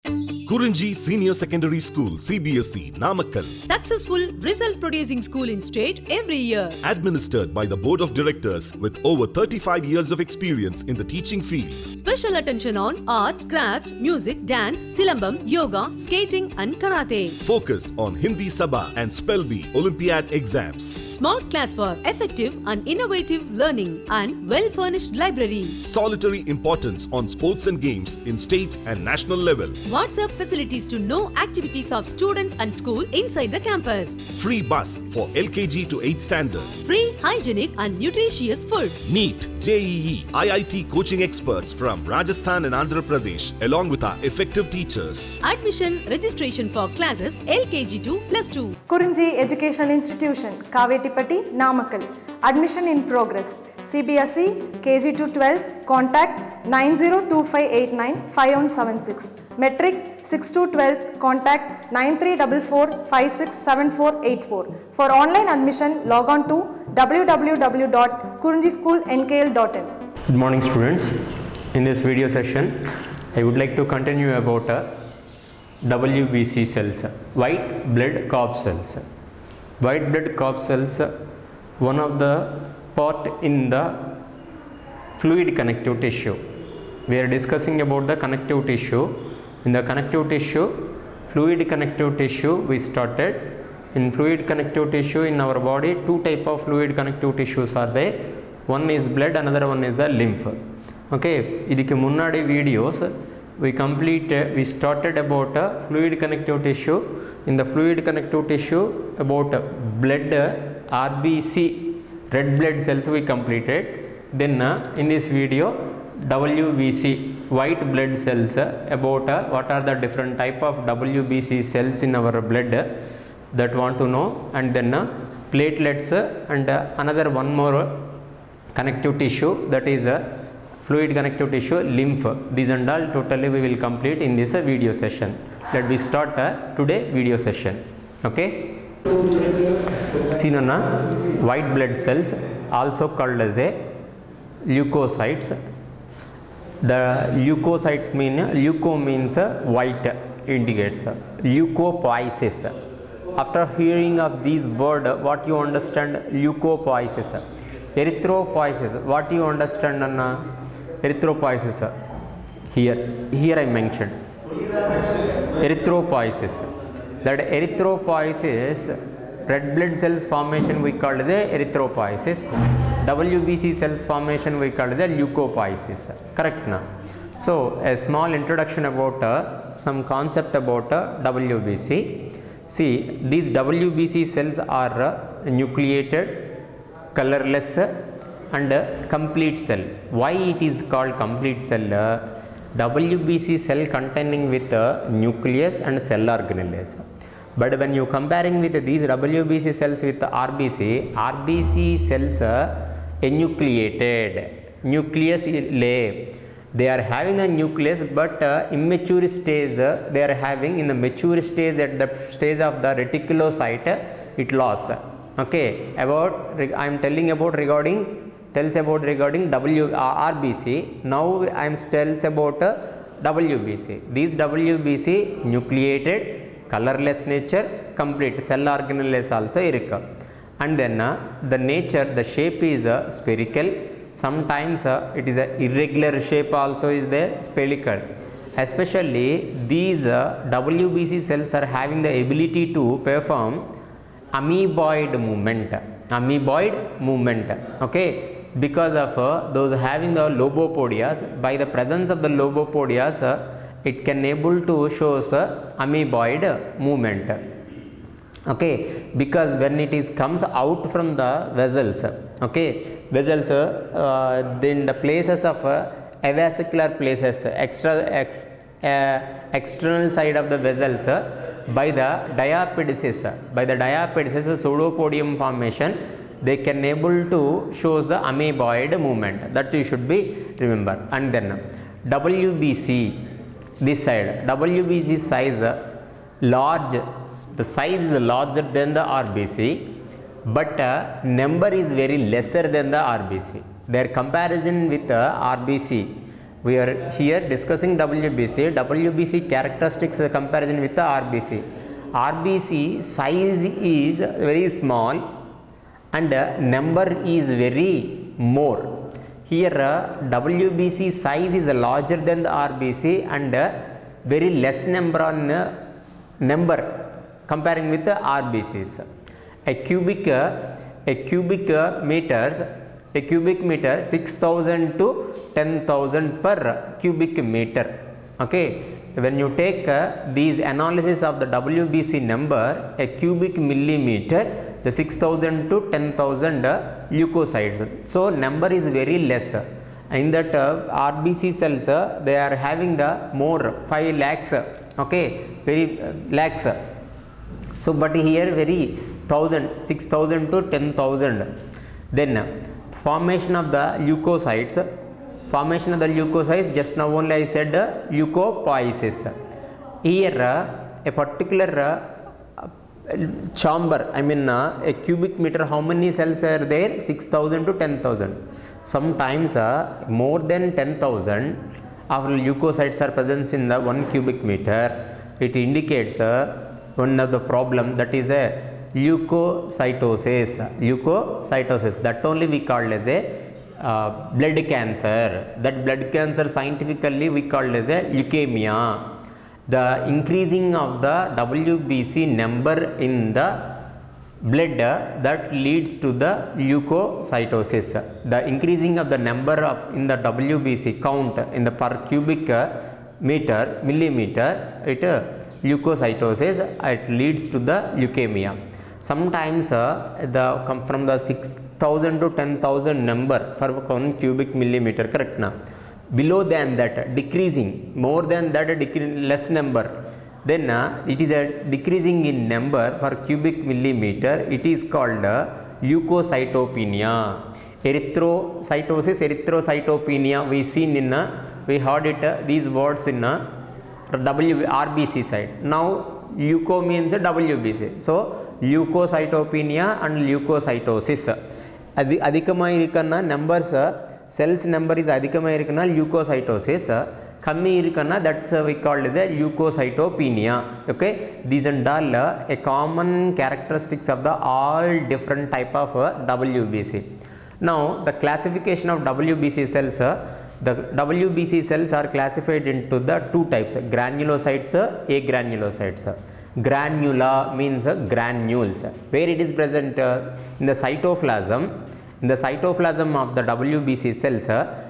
Kurinji Senior Secondary School, CBSE, Namakkal. Successful result producing school in state every year. Administered by the Board of Directors with over 35 years of experience in the teaching field. Special attention on art, craft, music, dance, silambam, yoga, skating and karate. Focus on Hindi Sabha and Spell Bee Olympiad exams. Smart class for effective and innovative learning and well-furnished library. Solitary importance on sports and games in state and national level. WhatsApp facilities to know activities of students and school inside the campus. Free bus for LKG to 8th standard. Free, hygienic and nutritious food. NEET, JEE, IIT coaching experts from Rajasthan and Andhra Pradesh along with our effective teachers. Admission registration for classes LKG to +2. Kurinji Educational Institution, Kavetipatti, Namakkal. Admission in progress. CBSE, KG to 12, contact 9025895176. Metric 6 to 12, contact 9344567484. For online admission, log on to www.kurinjischoolnkl.in. Good morning students. In this video session, I would like to continue about WBC cells, white blood corpuscle cells. White blood corpuscle cells, one of the part in the fluid connective tissue. We are discussing about the connective tissue. In the connective tissue, fluid connective tissue we started. In fluid connective tissue in our body, two type of fluid connective tissues are there. One is blood, another one is the lymph. Okay, idikku munnadi videos we started about fluid connective tissue. In the fluid connective tissue about blood, RBC, red blood cells we completed. Then in this video WBC, white blood cells, about what are the different type of WBC cells in our blood that want to know, and then platelets and another one more connective tissue, that is fluid connective tissue, lymph. These and all totally we will complete in this video session. Let me start today video session. Okay, seen on white blood cells, also called as a leukocytes. The leukocyte leuco means white, indicates leukopoiesis. After hearing of these word, what you understand? Leukopoiesis. Erythropoiesis, what you understand on erythropoiesis? Here I mentioned erythropoiesis. That erythropoiesis, red blood cells formation we call as a erythropoiesis. WBC cells formation we call as a leukopoiesis. Correct now? So a small introduction about some concept about WBC. See, these WBC cells are nucleated, colorless and complete cell. Why it is called complete cell? WBC cell containing with nucleus and cell organelles. But when you comparing with these WBC cells with RBC cells enucleated, nucleus lay. They are having a nucleus, but immature stage they are having. In the mature stage, at the stage of the reticulocyte, it lost. Okay, about I am telling about regarding RBC. Now I am tells about WBC. These WBC nucleated, colorless nature, complete cell organelles also irukku. And then the nature, the shape is spherical. Sometimes it is a irregular shape also is there, spherical. Especially these WBC cells are having the ability to perform amoeboid movement. Okay, because of those having the lobopodias. By the presence of the lobopodias, it can able to shows amoeboid movement. Okay, because when it is comes out from the vessels, okay, vessels, then the places of avascular places, external side of the vessels, by the diapedesis, pseudopodium formation, they can able to shows the amoeboid movement. That you should be remember. And then WBC, this side, WBC size large. The size is larger than the RBC, but number is very lesser than the RBC. Their comparison with RBC, We are here discussing WBC. WBC characteristics comparison with the RBC. RBC size is very small and number is very more. Here WBC size is larger than the RBC and very less number on number comparing with the RBCs. A cubic meter 6,000 to 10,000 per cubic meter. Okay, when you take these analysis of the WBC number, a cubic millimeter, the 6,000 to 10,000 leukocytes. So number is very less. In that RBC cells, they are having the more 5 lakhs. Okay, very lakhs. So but here very 6,000 to 10,000. Then formation of the leukocytes. Formation of the leukocytes, just now only I said leukopoiesis. Here a particular chamber, I mean a cubic meter, how many cells are there? 6,000 to 10,000. Sometimes more than 10,000 of leukocytes are present in the 1 cubic meter. It indicates one of the problem, that is a leukocytosis. That only we call as a blood cancer. That blood cancer scientifically we call as a leukemia. The increasing of the WBC number in the blood that leads to the leukocytosis. The increasing of the number of in the WBC count in the per cubic millimeter, it leukocytosis, it leads to the leukemia. Sometimes from the 6,000 to 10,000 number for 1 cubic millimeter, correct now. Below than that, decreasing, more than that, less number. Then it is a decreasing in number for cubic millimeter. It is called leukocytopenia. Erythrocytopenia. We heard it these words in RBC side. Now leuco means WBC. So leukocytopenia and leukocytosis. Adhikama numbers. Cells number is adhikama leukocytosis. Kammi irukana, that's we called as a leukocytopenia. Okay, these and all a common characteristics of the all different type of WBC. Now the classification of WBC cells. The WBC cells are classified into the 2 types: granulocytes, agranulocytes. Granula means granules. Where it is present in the cytoplasm. In the cytoplasm of the WBC cells,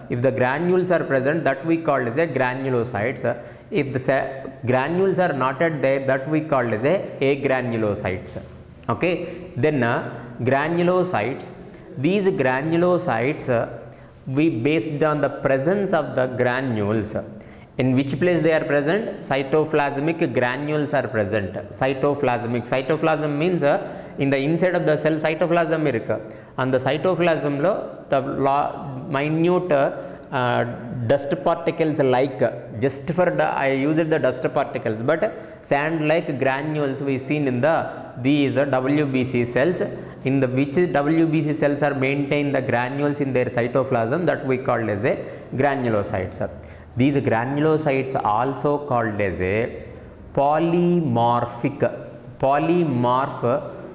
if the granules are present, that we call as a granulocytes. If the granules are not there, that we call as a agranulocytes. Okay, then granulocytes. These granulocytes, we based on the presence of the granules. In which place they are present? Cytoplasmic granules are present. Cytoplasm means in the inside of the cell cytoplasm irukku. And the cytoplasm lo the minute dust particles like, just for I used the dust particles, but sand like granules we seen in these WBC cells, in the which WBC cells are maintain the granules in their cytoplasm, that we called as a granulocytes. These granulocytes also called as a polymorph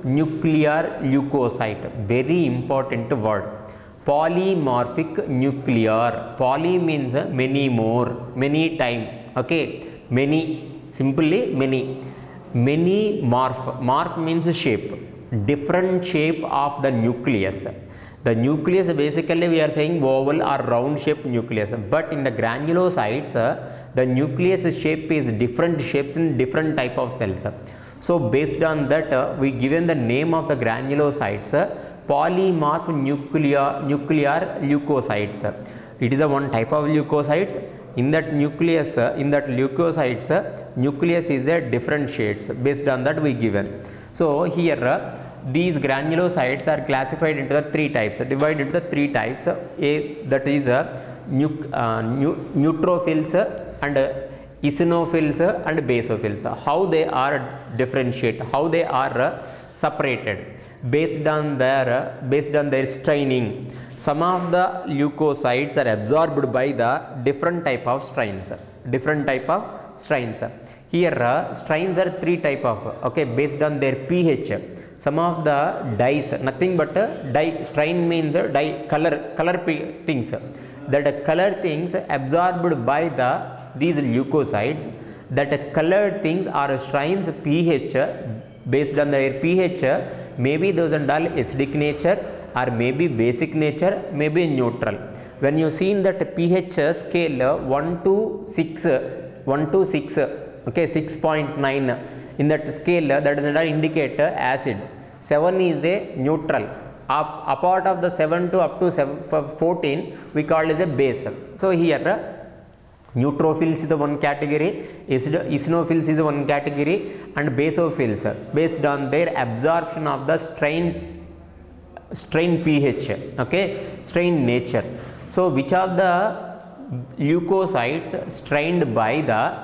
nuclear leukocyte. Very important word. Polymorphic nuclear. Poly means many more, many time. Okay, many, simply many. Many morph means shape, different shape of the nucleus. The nucleus basically we are saying oval or round shaped nucleus, but in the granulocytes the nucleus shape is different shapes in different type of cells. So based on that we given the name of the granulocytes polymorph nuclear leukocytes. It is a one type of leukocytes. In that nucleus, in that leukocytes, nucleus is a different shades. Based on that we given. So here these granulocytes are classified into the 3 types, divided into the 3 types. That is neutrophils and eosinophils and basophils. How they are differentiate, how they are separated. based on their staining. Some of the leukocytes are absorbed by the different type of strains. Here strains are three type of, okay, based on their pH. Some of the dyes, nothing but dye. Strain means dye, color things. That color things absorbed by these leukocytes. That colored things are strains pH. Based on their pH, maybe those are dull acidic nature, or maybe basic nature, maybe neutral. When you see in that pH scale 1 to 6, okay, 6.9 in that scale, that is an indicator acid. 7 is a neutral. Apart of the 7 to up to 14, we call as a base. So here neutrophils is the one category, eosinophils is the one category, and basophils based on their absorption of the strain pH, okay, strain nature. So which of the leukocytes strained by the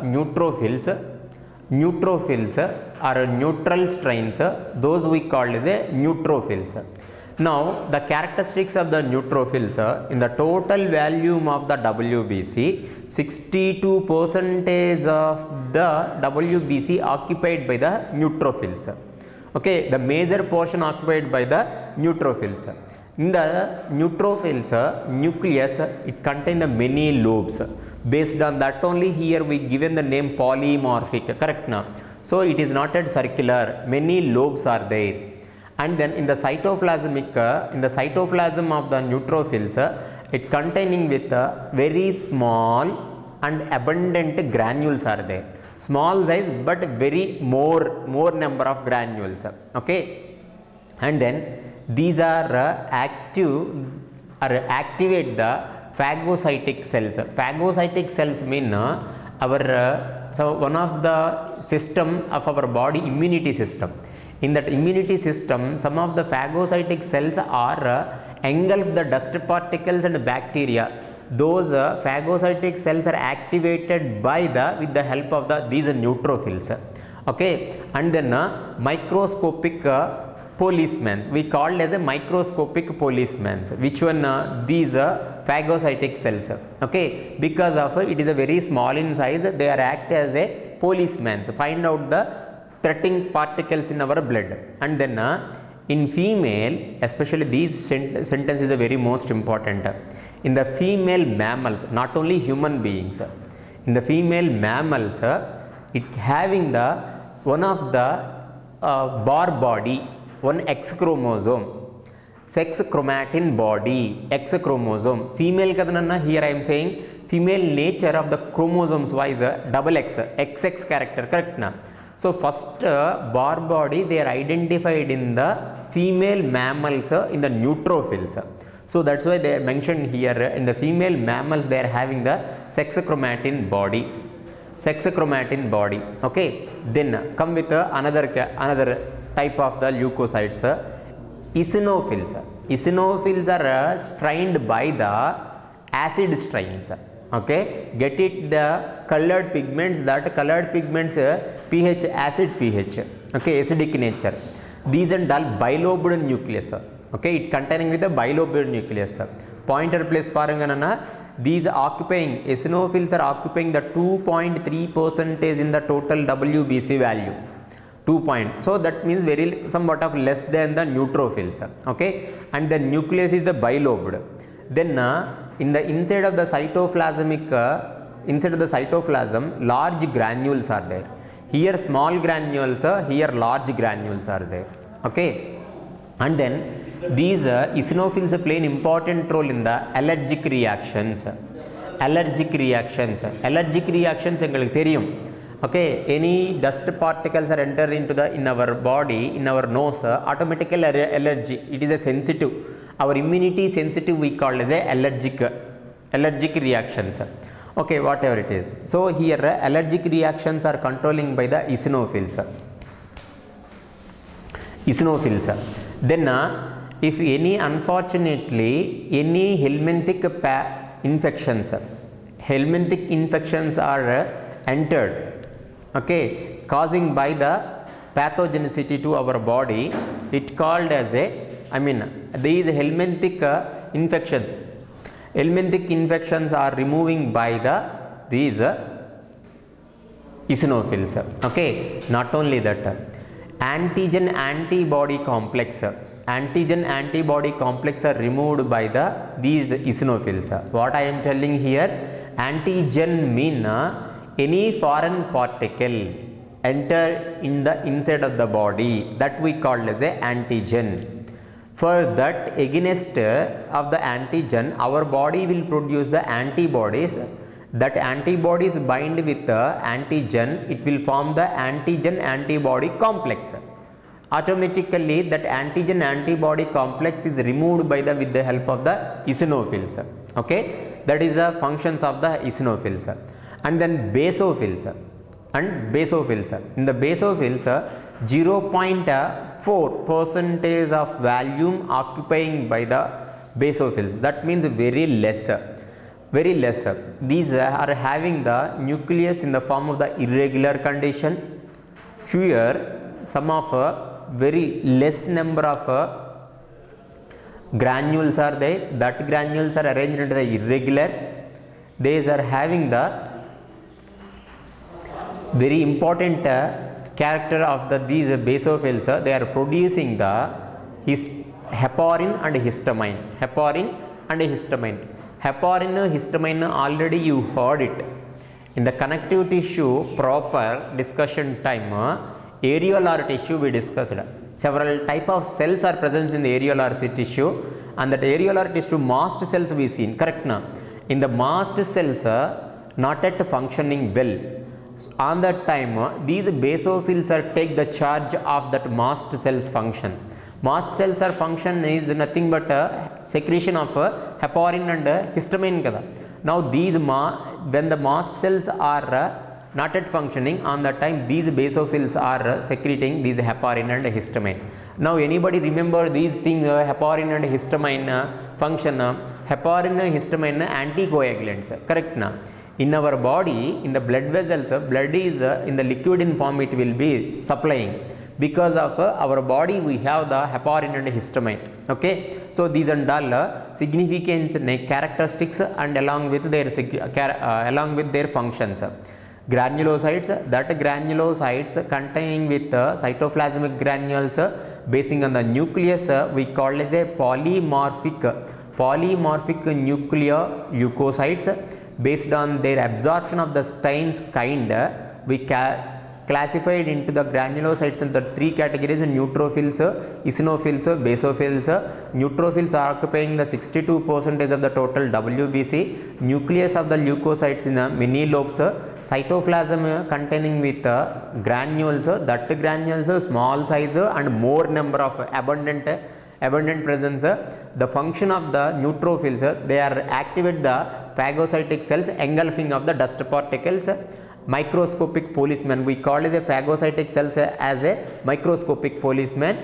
neutrophils are neutral strains, those we call as a neutrophils. Now the characteristics of the neutrophils, in the total volume of the WBC, 62% of the WBC occupied by the neutrophils. Okay, the major portion occupied by the neutrophils. In the neutrophils nucleus, it contains the many lobes. Based on that only here we given the name polymorphic, correct now? So it is not at circular, many lobes are there. And then in the cytoplasm of the neutrophils, it containing with very small and abundant granules are there. Small size but very more number of granules, okay. And then these are activate the phagocytic cells. Phagocytic cells mean so one of the system of our body, immunity system. In that immunity system, some of the phagocytic cells are engulf the dust particles and bacteria. Those phagocytic cells are activated by with the help of these neutrophils, okay. And then microscopic policemen, we called as a microscopic policemen. Which one? These phagocytic cells, okay. Because of it is a very small in size, they are act as a policemen, find out the threatening particles in our blood. And then in female, especially these sentence is a very most important. In the female mammals, not only human beings, in the female mammals, it having the one of the bar body, one X chromosome, sex chromatin body, X chromosome. Female kadanna, here I am saying female nature of the chromosomes wise double X, XX character, correct na? So first bar body they are identified in the female mammals in the neutrophils. So that's why they are mentioned here in the female mammals they are having the sex chromatin body. Okay. Then come with another type of the leukocytes, eosinophils. Eosinophils are strained by the acid strains. Okay, get it, the colored pigments, that colored pigments pH, acid pH, okay, acidic nature. These are dull bilobed nucleus, okay, it containing with the bilobed nucleus. Pointer place paranganana, these occupying, eosinophils are occupying the 2.3% in the total WBC value. 2 point, so that means very somewhat of less than the neutrophils, okay. And the nucleus is the bilobed. Then in the inside of the cytoplasm, large granules are there. Here small granules, here large granules are there, okay. And then these eosinophils play an important role in the allergic reactions. Allergic reactions engalukku theriyum, okay. Any dust particles are enter into in our body, in our nose, automatically allergy, it is a sensitive. Our immunity sensitive we call as a allergic reactions, okay, whatever it is. So here allergic reactions are controlling by the eosinophils. Then if any unfortunately any helminthic infections are entered, okay, causing by the pathogenicity to our body, it called as a, these helminthic infection. Helminthic infections are removing by these eosinophils. Okay, not only that, antigen antibody complex are removed by these eosinophils. What I am telling here, antigen mean any foreign particle enter in the inside of the body, that we call as a antigen. For that, against of the antigen, our body will produce the antibodies. That antibodies bind with the antigen, it will form the antigen antibody complex. Automatically that antigen antibody complex is removed by with the help of the eosinophils. Okay, that is the functions of the eosinophils. And then basophils. In the basophils, 0.4% of volume occupying by the basophils. That means very less. These are having the nucleus in the form of the irregular condition. Fewer, some of very less number of granules are there. That granules are arranged into the irregular. These are having the very important character of these basophils. They are producing the heparin and histamine. Heparin, histamine, already you heard it. In the connective tissue proper discussion time, areolar tissue we discussed. Several type of cells are present in the areolar tissue, and that areolar tissue mast cells we seen, correct now? In the mast cells not yet functioning well. On that time, these basophils are take the charge of that mast cells function. Mast cells are function is nothing but secretion of heparin and histamine kada. Now these when the mast cells are not yet functioning, on that time these basophils are secreting these heparin and histamine. Now anybody remember these things, heparin and histamine function? Heparin and histamine anticoagulants, correct now? In our body, in the blood vessels, blood is in the liquid in form it will be supplying. Because of our body we have the heparin and histamine. Okay, so these are all significant characteristics and along with their functions. Granulocytes, that granulocytes containing with cytoplasmic granules basing on the nucleus we call as a polymorphic nuclear leukocytes. Based on their absorption of the stains kind, we classified into the granulocytes in the three categories: neutrophils, eosinophils, basophils. Neutrophils are occupying the 62% of the total WBC. Nucleus of the leukocytes in the many lobes. Cytoplasm containing with granules, that granules small size and more number of abundant presence. The function of the neutrophils, they are activate the phagocytic cells engulfing of the dust particles. Microscopic policeman, we call as a phagocytic cells as a microscopic policeman.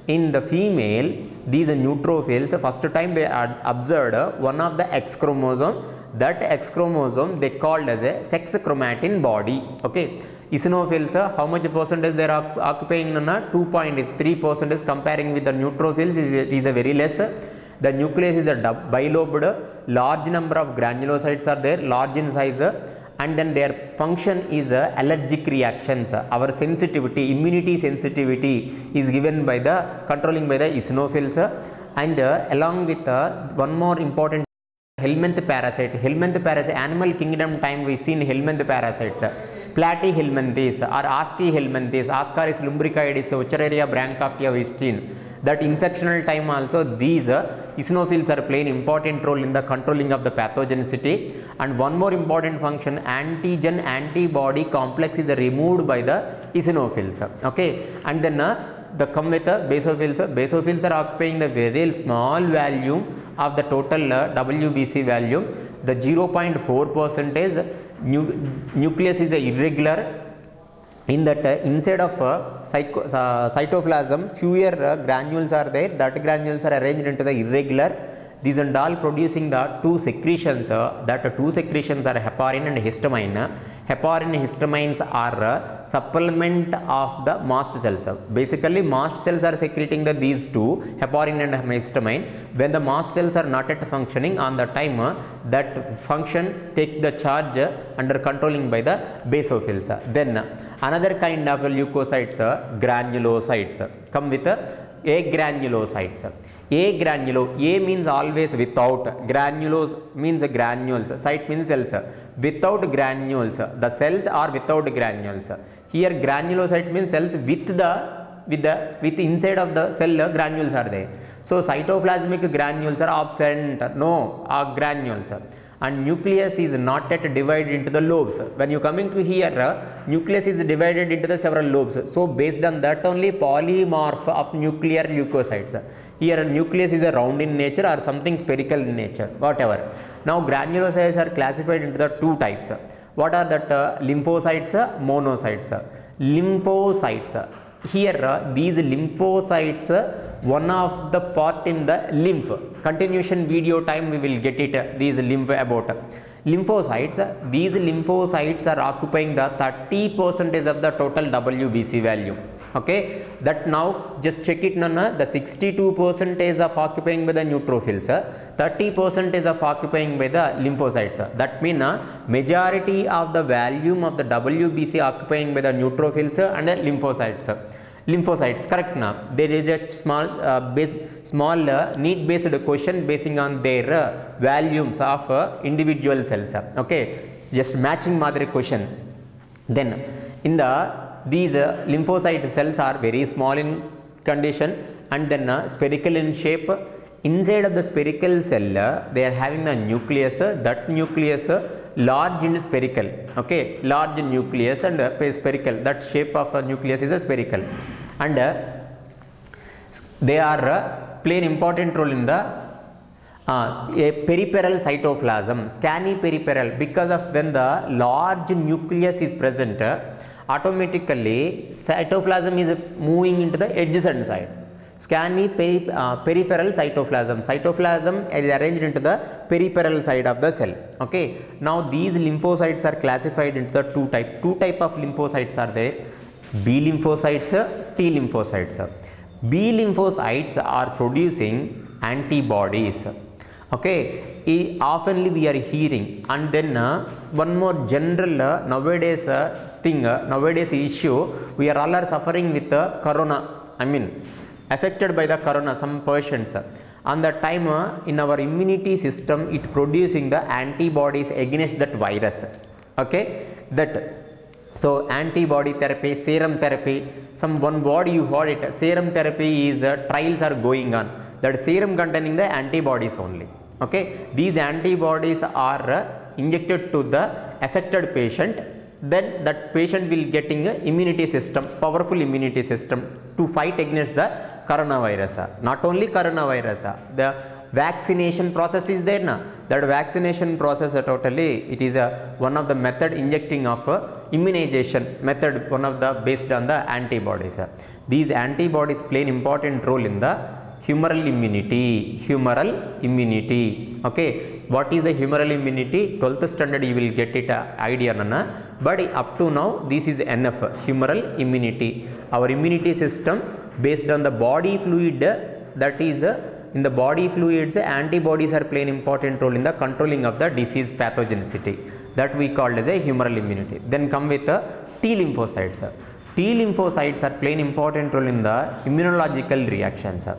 In the female, these neutrophils, first time they are observed one of the X chromosome. That X chromosome they called as a sex chromatin body. Okay, eosinophils, how much percentage they are occupying? 2.3% comparing with the neutrophils is a very less. The nucleus is a bilobed, large number of granulocytes are there, large in size, and then their function is allergic reactions. Our sensitivity, immunity sensitivity is given by the controlling by the eosinophils, and along with one more important helminth parasite. Helminth parasite, animal kingdom time we seen helminth parasite. Platyhelminthes or Ascihelminthes, Ascaris lumbricoides, Wuchereria branchioftia we seen. That infectional time also these eosinophils are playing important role in the controlling of the pathogenicity. And one more important function, antigen antibody complex is removed by the eosinophils. Okay, and then the come with basophils. Basophils are occupying the very small volume of the total WBC volume. The 0.4% nucleus is irregular. In that inside of cytoplasm, fewer granules are there. That granules are arranged into the irregular. These are all producing the two secretions. That two secretions are heparin and histamine. Heparin histamines are a supplement of the mast cells. Basically, mast cells are secreting these two, heparin and histamine. When the mast cells are not yet functioning, on the time that function take the charge under controlling by the basophils. Then another kind of leukocytes, granulocytes, come with agranulocytes. A means always without, granules means granules, cyte means cells. Without granules, the cells are without granules. Here granulocyte means cells with inside of the cell granules are there. So cytoplasmic granules are absent, no granules. And nucleus is not yet divided into the lobes. When you coming to here, nucleus is divided into the several lobes. So based on that only polymorph of nuclear leukocytes. Here nucleus is a round in nature or something spherical in nature, whatever. Now granulocytes are classified into the two types. What are that? Lymphocytes, monocytes. Lymphocytes. Here these lymphocytes, one of the part in the lymph. Continuation video time we will get it, these lymph about. Lymphocytes, these lymphocytes are occupying the 30% of the total WBC value. Okay, that now just check it now, the 62% of occupying by the neutrophils, 30% of occupying by the lymphocytes. That means majority of the volume of the WBC occupying by the neutrophils and the lymphocytes. Lymphocytes, correct now? There is a small need based question basing on their volumes of individual cells. Okay, just matching madri question. Then in the these lymphocyte cells are very small in condition and then spherical in shape. Inside of the spherical cell, they are having a nucleus. That nucleus large and spherical. Okay, large nucleus and spherical. That shape of a nucleus is a spherical, and they are play an important role in the a peripheral cytoplasm, scanny peripheral, because of when the large nucleus is present, automatically cytoplasm is moving into the adjacent side. Scanny peripheral cytoplasm. Cytoplasm is arranged into the peripheral side of the cell. Okay. Now these lymphocytes are classified into the two type. Two type of lymphocytes are there. B lymphocytes, T lymphocytes. B lymphocytes are producing antibodies. Okay. Oftenly we are hearing, and then one more general nowadays thing, nowadays issue, we are all are suffering with corona. I mean, affected by the corona, some patients. On the time in our immunity system, it producing the antibodies against that virus. Okay, that. So antibody therapy, serum therapy, some one word you heard it. Serum therapy is trials are going on. That serum containing the antibodies only. Okay, these antibodies are injected to the affected patient, then that patient will getting a immunity system, powerful immunity system to fight against the coronavirus. Not only coronavirus, the vaccination process is there now. That vaccination process totally, it is one of the method injecting of immunization method, one of the based on the antibodies. These antibodies play an important role in the humoral immunity. Humoral immunity. Okay, what is the humoral immunity? 12th standard you will get it idea, nana. But up to now this is enough. Humoral immunity. Our immunity system based on the body fluid, that is in the body fluids, antibodies are playing important role in the controlling of the disease pathogenicity. That we called as a humoral immunity. Then come with the T lymphocytes. T lymphocytes are playing important role in the immunological reactions.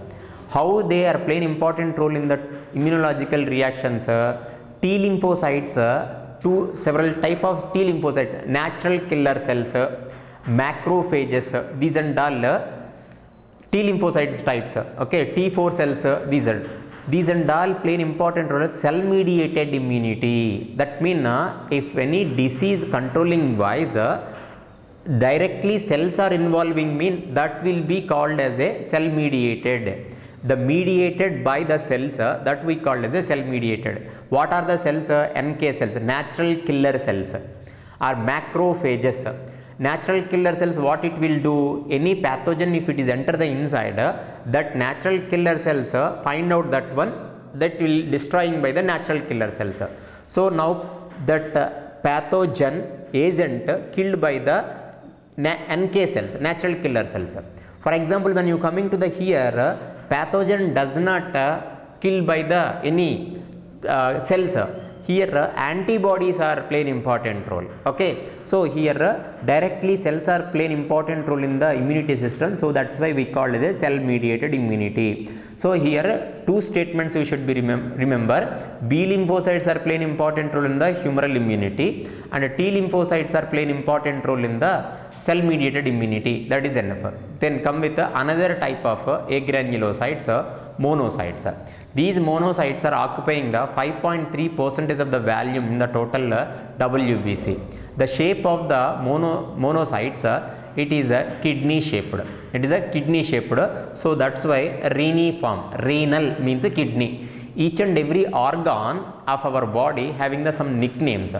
How they are playing important role in the immunological reactions? T lymphocytes, to several type of T lymphocytes, natural killer cells, macrophages, these and all T lymphocytes types. Okay, T4 cells, these and all play an important role as cell mediated immunity. That means if any disease controlling wise directly cells are involving, mean that will be called as a cell mediated. The mediated by the cells, that we call as a cell mediated. What are the cells? NK cells, natural killer cells, or macrophages. Natural killer cells, what it will do? Any pathogen if it is enter the inside, that natural killer cells find out that one, that will destroying by the natural killer cells. So now that pathogen agent killed by the NK cells, natural killer cells. For example, when you coming to the here, pathogen does not kill by the any cells. Here antibodies are playing important role. Okay, so here directly cells are playing important role in the immunity system, so that's why we call it a cell mediated immunity. So here two statements we should be remember. B lymphocytes are playing important role in the humoral immunity, and T lymphocytes are playing important role in the cell mediated immunity. That is enough. Then come with another type of agranulocytes, monocytes. These monocytes are occupying the 5.3% of the volume in the total WBC. The shape of the monocytes, it is a kidney shaped. It is a kidney shaped. So that's why reniform. Renal means a kidney. Each and every organ of our body having the some nicknames.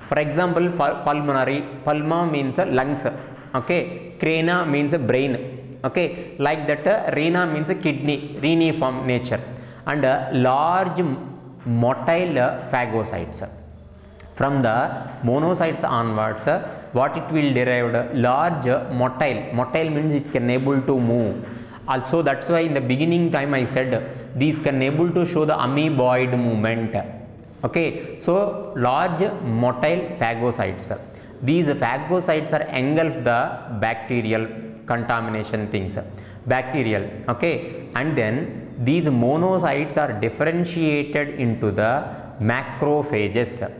For example, pulmonary. Pulma means lungs. Okay. Crena means brain. Okay. Like that, rena means kidney. Reniform nature. And large motile phagocytes. From the monocytes onwards, what it will derive? Large motile. Motile means it can able to move. Also, that's why in the beginning time I said these can able to show the amoeboid movement. Okay, so large motile phagocytes. These phagocytes are engulf the bacterial contamination things. Bacterial. Okay, and then these monocytes are differentiated into the macrophages.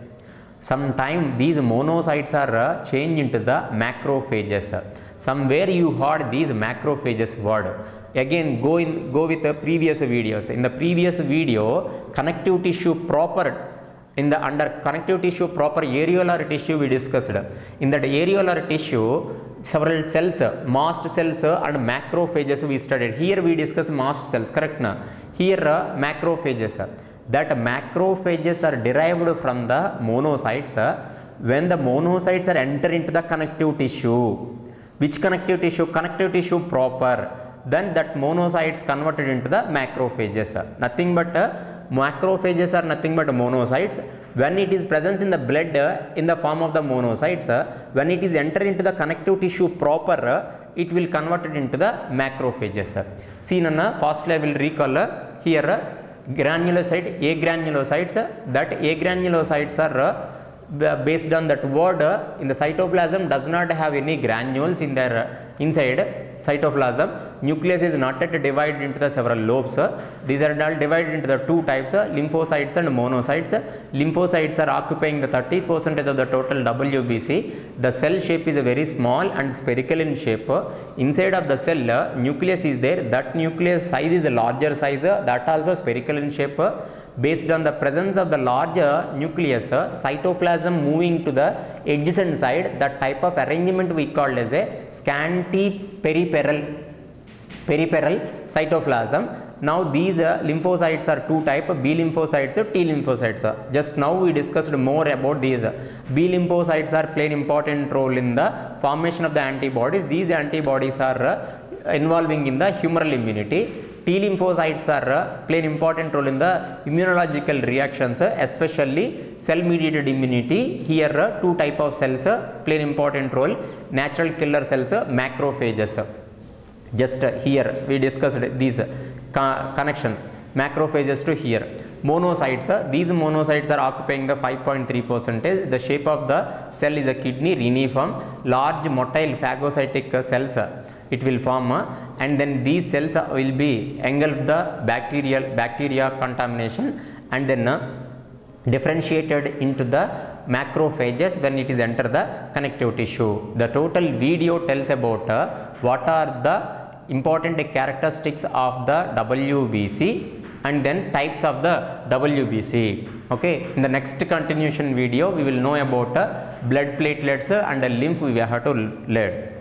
Sometime these monocytes are changed into the macrophages. Somewhere you heard these macrophages word. Again, go with the previous videos. In the previous video, connective tissue proper. In the under connective tissue proper areolar tissue we discussed. In that areolar tissue, several cells, mast cells and macrophages we studied. Here we discuss mast cells, correct na? Here macrophages. That macrophages are derived from the monocytes. When the monocytes are enter into the connective tissue, which connective tissue? Connective tissue proper. Then that monocytes converted into the macrophages. Nothing but macrophages are nothing but monocytes. When it is present in the blood in the form of the monocytes, when it is enter into the connective tissue proper, it will convert it into the macrophages. See, firstly I will recall here granulocyte, agranulocytes. That agranulocytes are based on that word in the cytoplasm does not have any granules in their inside cytoplasm. Nucleus is not yet divided into the several lobes. These are all divided into the two types, lymphocytes and monocytes. Lymphocytes are occupying the 30% of the total WBC. The cell shape is very small and spherical in shape. Inside of the cell, nucleus is there. That nucleus size is a larger size. That also spherical in shape. Based on the presence of the larger nucleus, cytoplasm moving to the adjacent side, that type of arrangement we called as a scanty periperal cytoplasm. Now these lymphocytes are two type, B lymphocytes, T lymphocytes. Just now we discussed more about these. B lymphocytes are playing important role in the formation of the antibodies. These antibodies are involving in the humoral immunity. T lymphocytes are playing important role in the immunological reactions, especially cell mediated immunity. Here two type of cells play an important role, natural killer cells, macrophages. Just here we discussed these connection, macrophages to here. Monocytes, these monocytes are occupying the 5.3%. The shape of the cell is a kidney, reniform. Large motile phagocytic cells it will form, and then these cells will be engulf the bacteria contamination, and then differentiated into the macrophages when it is enter the connective tissue. The total video tells about what are the important characteristics of the WBC and then types of the WBC. Okay, in the next continuation video we will know about blood platelets and lymph we have to learn.